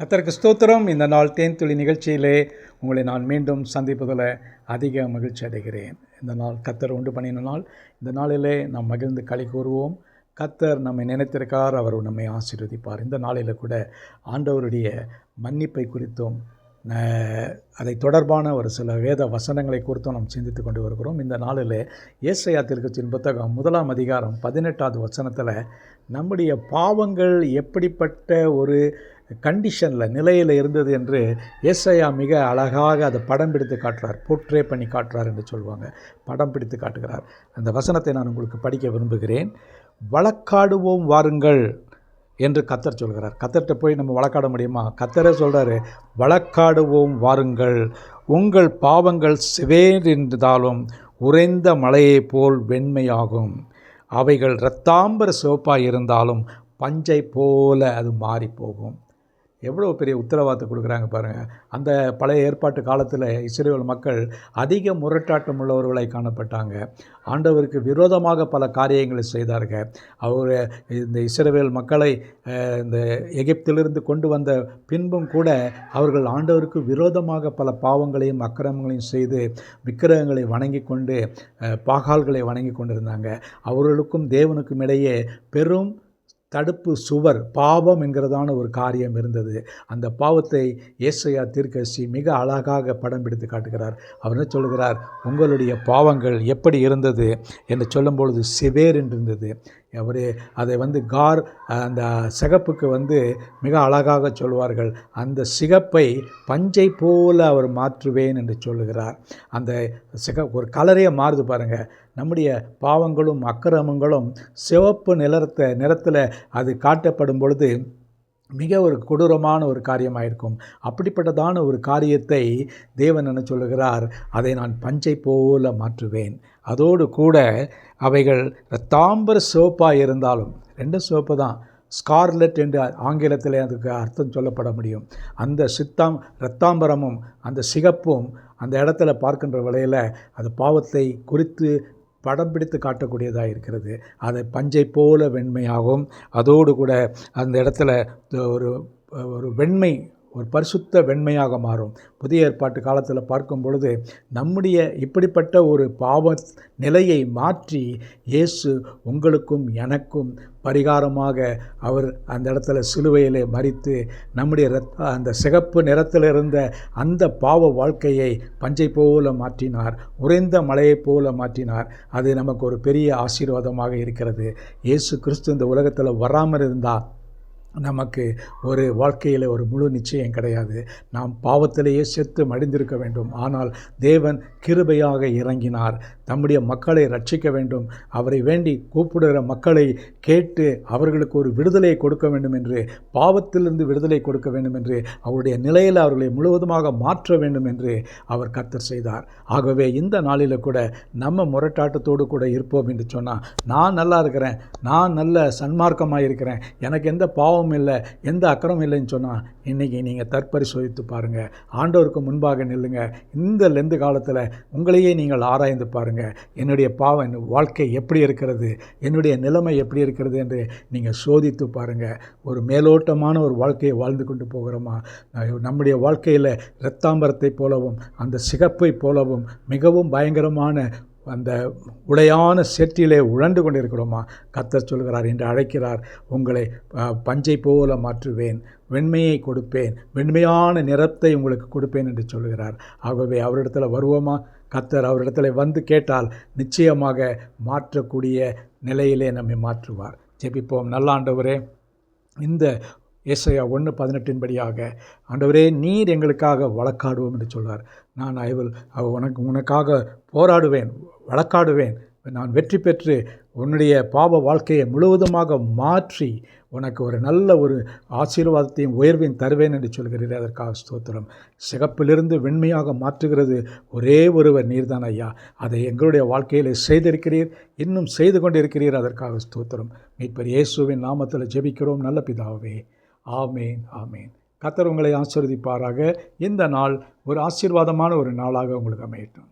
கர்த்தருக்கு ஸ்தோத்திரம். இந்த நாள் தேன்துளி நிகழ்ச்சியிலே உங்களை நான் மீண்டும் சந்திப்பதில் அதிக மகிழ்ச்சி அடைகிறேன். இந்த நாள் கர்த்தர் உண்டு பண்ணின நாள். இந்த நாளிலே நாம் மகிழ்ந்து களி கூறுவோம். கர்த்தர் நம்மை நினைத்திருக்கார், அவர் நம்மை ஆசீர்வதிப்பார். இந்த நாளில் கூட ஆண்டவருடைய மன்னிப்பை குறித்தும் அதை தொடர்பான ஒரு சில வேத வசனங்களை குறித்தும் நாம் சிந்தித்து கொண்டு வருகிறோம். இந்த நாளில் ஏசாயா தீர்க்கதரிசியின் புத்தகம் 1ஆம் அதிகாரம் 18வது வசனத்தில் நம்முடைய பாவங்கள் எப்படிப்பட்ட ஒரு நிலையில் இருந்தது என்று ஏசாயா மிக அழகாக அதை படம் பிடித்து காட்டுறார். போர்ட்ரே பண்ணி காட்டுறார் என்று சொல்லுவாங்க. படம் பிடித்து காட்டுகிறார். அந்த வசனத்தை நான் உங்களுக்கு படிக்க விரும்புகிறேன். வழக்காடுவோம் வாருங்கள் என்று கர்த்தர் சொல்கிறார். கர்த்தர்கிட்ட போய் நம்ம வழக்காட முடியுமா? கர்த்தரே சொல்கிறாரு, வழக்காடுவோம் வாருங்கள், உங்கள் பாவங்கள் சிவேறிருந்தாலும் உறைந்த மலையைப் போல் வெண்மையாகும், அவைகள் இரத்தாம்பர சிவப்பாக இருந்தாலும் பஞ்சை போல அது மாறிப்போகும். எவ்வளோ பெரிய உத்தரவாதத்தை கொடுக்குறாங்க பாருங்கள். அந்த பழைய ஏற்பாட்டு காலத்தில் இஸ்ரவேல் மக்கள் அதிக முரட்டாட்டம் உள்ளவர்களை காணப்பட்டாங்க. ஆண்டவருக்கு விரோதமாக பல காரியங்களை செய்தார்கள். அவர் இந்த இஸ்ரவேல் மக்களை இந்த எகிப்திலிருந்து கொண்டு வந்த பின்பும் கூட அவர்கள் ஆண்டவருக்கு விரோதமாக பல பாவங்களையும் அக்கிரமங்களையும் செய்து விக்கிரகங்களை வணங்கி கொண்டு பாகால்களை வணங்கி கொண்டிருந்தாங்க. அவர்களுக்கும் தேவனுக்கும் இடையே பெரும் தடுப்பு சுவர், பாவம் என்கிறதான ஒரு காரியம் இருந்தது. அந்த பாவத்தை ஏசாயா தீர்க்கதரிசி மிக அழகாக படம் பிடித்து காட்டுகிறார். அவர் என்ன சொல்கிறார்? உங்களுடைய பாவங்கள் எப்படி இருந்தது என்று சொல்லும்பொழுது சிவேர் என்று இருந்தது. அவர் அதை அந்த சிகப்புக்கு மிக அழகாக சொல்வார்கள். அந்த சிகப்பை பஞ்சை போல அவர் மாற்றுவேன் என்று சொல்லுகிறார். அந்த ஒரு கலரே மாறுது பாருங்கள். நம்முடைய பாவங்களும் அக்கிரமங்களும் சிவப்பு நிறத்தில் அது காட்டப்படும் பொழுது மிக ஒரு கொடூரமான ஒரு காரியமாக இருக்கும். அப்படிப்பட்டதான ஒரு காரியத்தை தேவன் என்ன சொல்லுகிறார்? அதை நான் பஞ்சை போல மாற்றுவேன். அதோடு கூட அவைகள் இரத்தாம்பர சிவப்பாக இருந்தாலும், ரெண்டும் சிவப்பு தான், ஸ்கார்லெட் என்று ஆங்கிலத்தில் அதுக்கு அர்த்தம் சொல்லப்பட முடியும். அந்த இரத்தாம்பரமும் அந்த சிகப்பும் அந்த இடத்துல பார்க்கின்ற வேளையில் அது பாவத்தை குறித்து படம் பிடித்து காட்டக்கூடியதாக இருக்கிறது. அதை பஞ்சை போல வெண்மையாகும். அதோடு கூட அந்த இடத்துல ஒரு வெண்மை, ஒரு பரிசுத்த வெண்மையாக மாறும். புதிய ஏற்பாட்டு காலத்தில் பார்க்கும் பொழுது நம்முடைய இப்படிப்பட்ட ஒரு பாவ நிலையை மாற்றி இயேசு உங்களுக்கும் எனக்கும் பரிகாரமாக அவர் அந்த இடத்துல சிலுவையிலே மரித்து நம்முடைய அந்த சிகப்பு நிறத்தில் இருந்த அந்த பாவ வாழ்க்கையை பஞ்சை போல மாற்றினார், உறைந்த மலையைப் போல மாற்றினார். அது நமக்கு ஒரு பெரிய ஆசீர்வாதமாக இருக்கிறது. இயேசு கிறிஸ்து இந்த உலகத்தில் வராமல் இருந்தால் நமக்கு ஒரு வாழ்க்கையில் ஒரு முழு நிச்சயம் கிடையாது. நாம் பாவத்திலேயே செத்து மடிந்திருக்க வேண்டும். ஆனால் தேவன் கிருபையாக இறங்கினார். தம்முடைய மக்களை ரட்சிக்க வேண்டும். அவரை வேண்டி கூப்பிடுகிற மக்களை கேட்டு அவர்களுக்கு ஒரு விடுதலை கொடுக்க வேண்டும் என்று, பாவத்திலிருந்து விடுதலை கொடுக்க வேண்டும் என்று, அவருடைய நிலையில் அவர்களை முழுவதுமாக மாற்ற வேண்டும் என்று அவர் கர்த்தர் செய்தார். ஆகவே இந்த நாளில் கூட நம்ம முரட்டாட்டத்தோடு கூட இருப்போம் என்று சொன்னால், நான் நல்லா இருக்கிறேன், நான் நல்ல சன்மார்க்கமாக இருக்கிறேன், எனக்கு எந்த பாவம் இல்லை, எந்த அக்கறம் இல்லைன்னு சொன்னால், இன்றைக்கி நீங்கள் தற்பரிசோதித்து பாருங்கள். ஆண்டவருக்கு முன்பாக நில்லுங்க. இந்த லெந்து காலத்தில் உங்களையே நீங்கள் ஆராய்ந்து பாருங்கள். என்னுடைய பாவம் வாழ்க்கை எப்படி இருக்கிறது, என்னுடைய நிலைமை எப்படி இருக்கிறது என்று நீங்கள் சோதித்து பாருங்கள். ஒரு மேலோட்டமான ஒரு வாழ்க்கையை வாழ்ந்து கொண்டு போகிறோமா? நம்முடைய வாழ்க்கையில் இரத்தாம்பரத்தை போலவும் அந்த சிகப்பை போலவும் மிகவும் பயங்கரமான அந்த உடையான சேற்றிலே உழண்டு கொண்டிருக்கிறோமா? கர்த்தர் சொல்கிறார், என்று அழைக்கிறார், உங்களை பஞ்சை போல மாற்றுவேன், வெண்மையை கொடுப்பேன், வெண்மையான நிறத்தை உங்களுக்கு கொடுப்பேன் என்று சொல்கிறார். ஆகவே அவரிடத்தில் வருவோமா? கர்த்தர் அவரிடத்தில் வந்து கேட்டால் நிச்சயமாக மாற்றக்கூடிய நிலையிலே நம்மை மாற்றுவார். ஜெபிப்போம். நல்ல ஆண்டவரே, இந்த ஏசாயா 1:18 படியாக, ஆண்டவரே, நீர் எங்களுக்காக வழக்காடுவோம் என்று சொல்வார். நான் உனக்காக போராடுவேன், வழக்காடுவேன், நான் வெற்றி பெற்று உன்னுடைய பாவ வாழ்க்கையை முழுவதுமாக மாற்றி உனக்கு ஒரு நல்ல ஒரு ஆசீர்வாதத்தையும் உயர்வையும் தருவேன் என்று சொல்கிறீர். அதற்காக ஸ்தோத்திரம். சிகப்பிலிருந்து வெண்மையாக மாற்றுகிறது ஒரே ஒருவர் நீர்தான் ஐயா. அதை எங்களுடைய வாழ்க்கையில் செய்திருக்கிறீர், இன்னும் செய்து கொண்டிருக்கிறீர். அதற்காக ஸ்தோத்திரம். மீட்பர் இயேசுவின் நாமத்தில் ஜெபிக்கிறோம் நல்ல பிதாவே. ஆமேன், ஆமேன். கர்த்தர் உங்களை ஆசீர்வதிப்பாராக. இந்த நாள் ஒரு ஆசீர்வாதமான ஒரு நாளாக உங்களுக்கு அமையட்டும்.